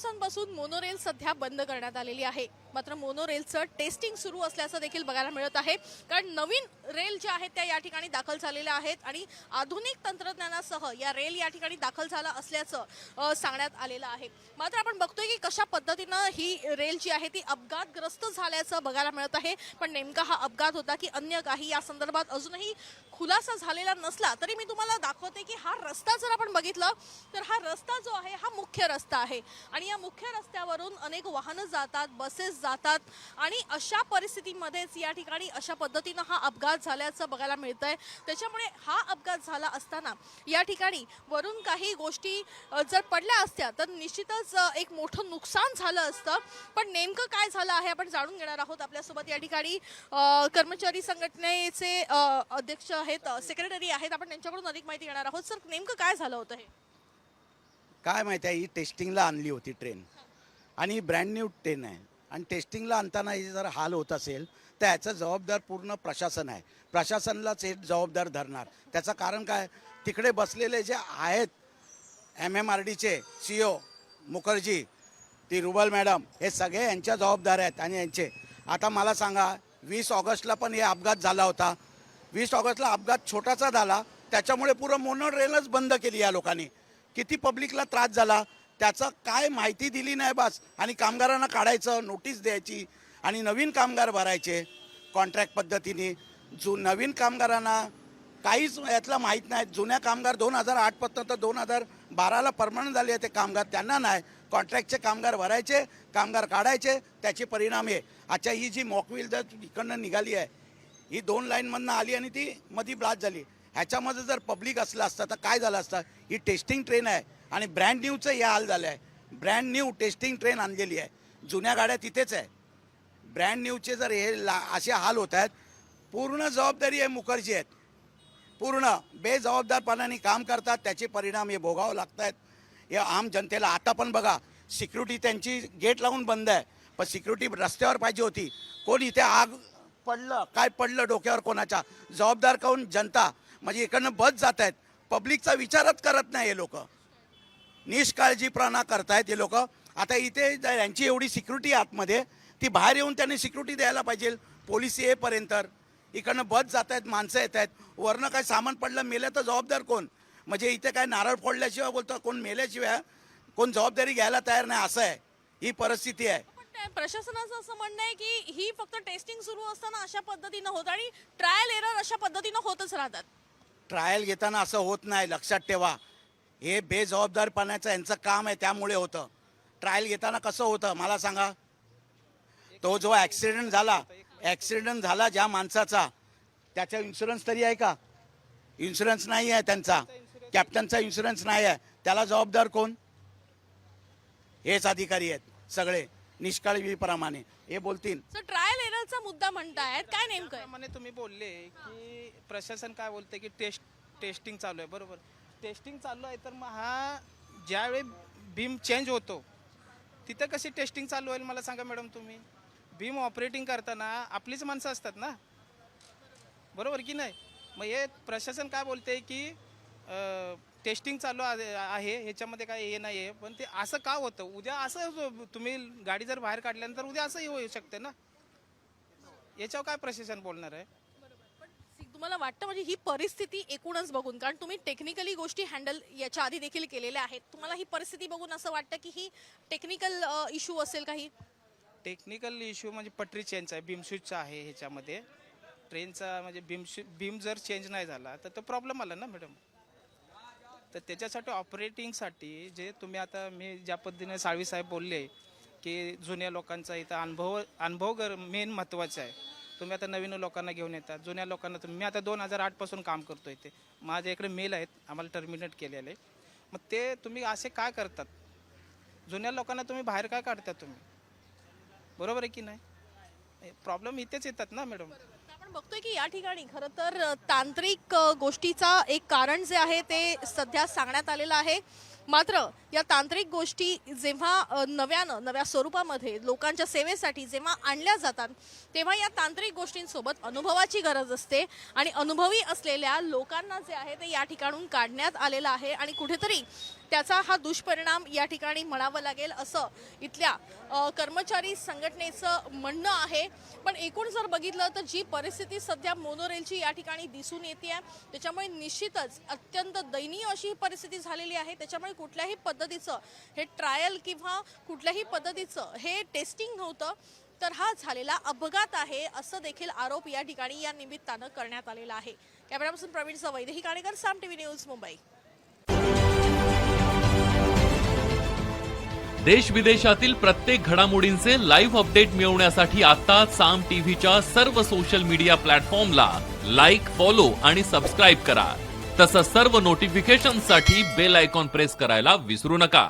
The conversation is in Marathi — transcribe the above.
दिवसांपासून मोनोरेल सध्या बंद करण्यात आलेली आहे। मात्र मोनोरेलचं टेस्टिंग सुरू असल्याचं देखील बघायला मिळत आहे, कारण नवीन रेल ज्या आहेत त्या या ठिकाणी दाखल झालेल्या आहेत आणि आधुनिक तंत्रज्ञानासह या रेल या ठिकाणी दाखल झाला असल्याचं सांगण्यात आलेलं आहे। मात्र आपण बघतोय की कशा पद्धतीनं ही रेल जी आहे ती अपघातग्रस्त झाल्याचं बघायला मिळत आहे। पण नेमका हा अपघात होता की अन्य काही या संदर्भात अजूनही खुलासा झालेला नसला तरी मी तुम्हाला दाखवते की हा रस्ता जर आपण बघितलं तर हा रस्ता जो आहे हा मुख्य रस्ता आहे आणि या मुख्य रस्त्यावरून अनेक वाहनं जातात, बसेस जातात आणि अशा परिस्थितीमध्येच या ठिकाणी अशा पद्धतीनं हा अपघात झाल्याचं बघायला मिळतंय। त्याच्यामुळे हा अपघात झाला असताना या ठिकाणी वरून काही गोष्टी जर पडल्या असत्या तर निश्चितच एक मोठं नुकसान झालं असतं। पण नेमकं काय झालं आहे आपण जाणून घेणार आहोत। आपल्यासोबत या ठिकाणी कर्मचारी संघटनेचे अध्यक्ष आहेत, सेक्रेटरी आहेत, आपण त्यांच्याकडून अधिक माहिती घेणार आहोत। सर, नेमकं काय झालं होतं हे? काय माहिती आहे, ही टेस्टिंगला आणली होती ट्रेन आणि ब्रँड न्यू ट्रेन आहे आणि टेस्टिंगला आणताना हे जर हाल होत असेल तर याचं जबाबदार पूर्ण प्रशासन आहे। प्रशासनालाच हे जबाबदार धरणार। त्याचं कारण काय, तिकडे बसलेले जे आहेत MMRDचे CEO मुखर्जी, ती रुबल मॅडम, हे सगळे यांच्या जबाबदार आहेत आणि यांचे आता मला सांगा 20 ऑगस्टला पण हे अपघात झाला होता। 20 ऑगस्टला अपघात छोटासा झाला, त्याच्यामुळे पूर्ण मोनोरेलच बंद केली या लोकांनी। किती पब्लिकला त्रास झाला त्याचं काय माहिती दिली नाही बस, आणि कामगारांना काढायचं, नोटीस द्यायची आणि नवीन कामगार भरायचे कॉन्ट्रॅक्ट पद्धतीने। नवीन कामगारांना काहीच यातलं माहीत नाही। जुन्या कामगार 2008 पासून तर 2012ला परमनंट झाले ते कामगार, त्यांना नाही। कॉन्ट्रॅक्टचे कामगार भरायचे, कामगार काढायचे, त्याचे परिणाम हे। अच्छा, ही जी मॉकविल जर इकडनं निघाली आहे, ही 2 लाईनमधनं आली आणि ती मध्ये ब्लास्ट झाली। ह्याच्यामध्ये जर पब्लिक असलं असतं तर काय झालं असतं। ही टेस्टिंग ट्रेन आहे आणि ब्रँड न्यूचं हे हाल झालं आहे। ब्रँड न्यू टेस्टिंग ट्रेन आणलेली आहे, जुन्या गाड्या तिथेच आहे। ब्रँड न्यूचे जर हे असे हाल होत आहेत, पूर्ण जबाबदारी आहे मुखर्जी आहेत। पूर्ण बेजबाबदारपणाने काम करतात, त्याचे परिणाम हे भोगावं लागत आहेत या आम जनतेला। आता पण बघा, सिक्युरिटी त्यांची गेट लावून बंद आहे, पण सिक्युरिटी रस्त्यावर पाहिजे होती। कोण इथे आग पडलं, काय पडलं डोक्यावर कोणाच्या, जबाबदार कोण? जनता। म्हणजे इकडनं बस जात आहेत, पब्लिकचा विचारच करत नाही हे लोक, निष्काळजीपणा करतायत हे लोक। आता इथे यांची एवढी सिक्युरिटी आतमध्ये, ती बाहेर येऊन त्यांनी सिक्युरिटी द्यायला पाहिजे पोलीस येईपर्यंत। इकडनं बस जात आहेत, माणसं येत आहेत, वरनं काय सामान पडलं मेलं तर जबाबदार कोण? म्हणजे इथे काय नारळ फोडल्याशिवाय बोलतं कोण मेल्याशिवाय कोण जबाबदारी घ्यायला तयार नाही, असं आहे ही परिस्थिती आहे। प्रशासनाचं असं म्हणणं आहे की ही फक्त टेस्टिंग सुरू असताना अशा पद्धतीनं होत आणि ट्रायल एरर अशा पद्धतीनं होतच राहतात। ट्रायल घेताना असं होत नाही, लक्षात ठेवा। हे बेजबाबदारपणाचं यांचं काम आहे, त्यामुळे होतं। ट्रायल घेताना कसं होतं मला सांगा। तो जो ॲक्सिडेंट झाला ज्या माणसाचा, त्याचा इन्शुरन्स तरी आहे का? इन्शुरन्स नाही आहे त्यांचा, कॅप्टनचा इन्शुरन्स नाही आहे, त्याला जबाबदार कोण? हेच अधिकारी आहेत सगळे निष्काळजीप्रमाणे हे बोलतील। सर, ट्रायल एररचा मुद्दा म्हणतायत, काय नेमकं आहे? त्याप्रमाणे तुम्ही बोलले की प्रशासन काय बोलते की टेस्टिंग चालू आहे, बरोबर। टेस्टिंग चालू आहे तर मग हा ज्यावेळी बीम चेंज होतो तिथं कशी टेस्टिंग चालू होईल मला सांगा मॅडम तुम्ही। बीम ऑपरेटिंग करताना आपलीच माणसं असतात ना, बरोबर की नाही? मग हे प्रशासन काय बोलते की टेस्टिंग चालू आहे, ह्याच्यामध्ये काय हे नाही आहे, पण ते असं का होतं? उद्या असं तुम्ही गाडी जर बाहेर काढल्यानंतर उद्या असंही होऊ शकते ना, याच्यावर काय प्रशासन बोलणार आहे? तुम्हाला वाटतं म्हणजे ही परिस्थिती एकूणच बघून, कारण तुम्ही टेक्निकली गोष्टी हँडल याच्या आधी देखील केलेल्या आहेत, तुम्हाला ही परिस्थिती बघून असं वाटतं की ही टेक्निकल इश्यू असेल काही? टेक्निकल इश्यू म्हणजे पटरी चेंज आहे, बीम स्विचचा आहे ह्याच्यामध्ये। ट्रेनचा म्हणजे बीम जर चेंज नाही झाला तर तो प्रॉब्लेम आला ना मॅडम। तर त्याच्यासाठी ऑपरेटिंगसाठी जे तुम्ही आता मी ज्या पद्धतीने साळवी साहेब बोलले की जुन्या लोकांचा इथं अनुभव मेन महत्त्वाचा आहे। तुम्ही आता नवीन लोकांना घेऊन येतात, जुन्या लोकांना मी आता 2008 पासून काम करतो इथे, माझ्या इकडे मेल आहेत आम्हाला टर्मिनेट केलेले। मग ते तुम्ही असे काय करतात? जुन्या लोकांना तुम्ही बाहेर काय काढतात तुम्ही, बरोबर आहे की नाही? प्रॉब्लेम इथेच येतात ना मॅडम। आपण बघतोय की या ठिकाणी खरं तर तांत्रिक गोष्टीचा एक कारण जे आहे ते सध्या सांगण्यात आलेलं आहे। मात्र या तांत्रिक गोष्टी जेव्हा नव्या स्वरूपामध्ये लोकांच्या सेवेसाठी जेव्हा आणल्या जातात तेव्हा या तांत्रिक गोष्टींसोबत अनुभवाची गरज असते आणि अनुभवी असलेल्या लोकांना जे आहे ते या ठिकाणून काढण्यात आलेलं आहे आणि कुठेतरी त्याचा हा दुष्परिणाम या ठिकाणी म्हणावं लागेल असं इथल्या कर्मचारी संघटनेचं म्हणणं आहे. पण एकूण जर बघितलं तर जी परिस्थिती सध्या मोनोरेलची या ठिकाणी दिसून येते त्याच्यामुळे निश्चितच अत्यंत दयनीय अशी ही परिस्थिती झालेली आहे. त्याच्यामुळे कुठल्याही पद्धतीचं हे ट्रायल किंवा कुठल्याही पद्धतीचं हे टेस्टिंग नव्हतं, तर हा झालेला अपघात आहे असं देखील आरोप या ठिकाणी या निमित्तानं करण्यात आलेला आहे. कॅमेरापर्सन प्रवीण सवैदे ही काणेकर, साम टीव्ही न्यूज, मुंबई. देश विदेशातील प्रत्येक घडामोडींचे लाईव्ह अपडेट मिळवण्यासाठी आता साम टीव्हीच्या सर्व सोशल मीडिया प्लॅटफॉर्मला लाईक, फॉलो आणि सबस्क्राईब करा. तसंच सर्व नोटिफिकेशनसाठी बेल आयकॉन प्रेस करायला विसरू नका.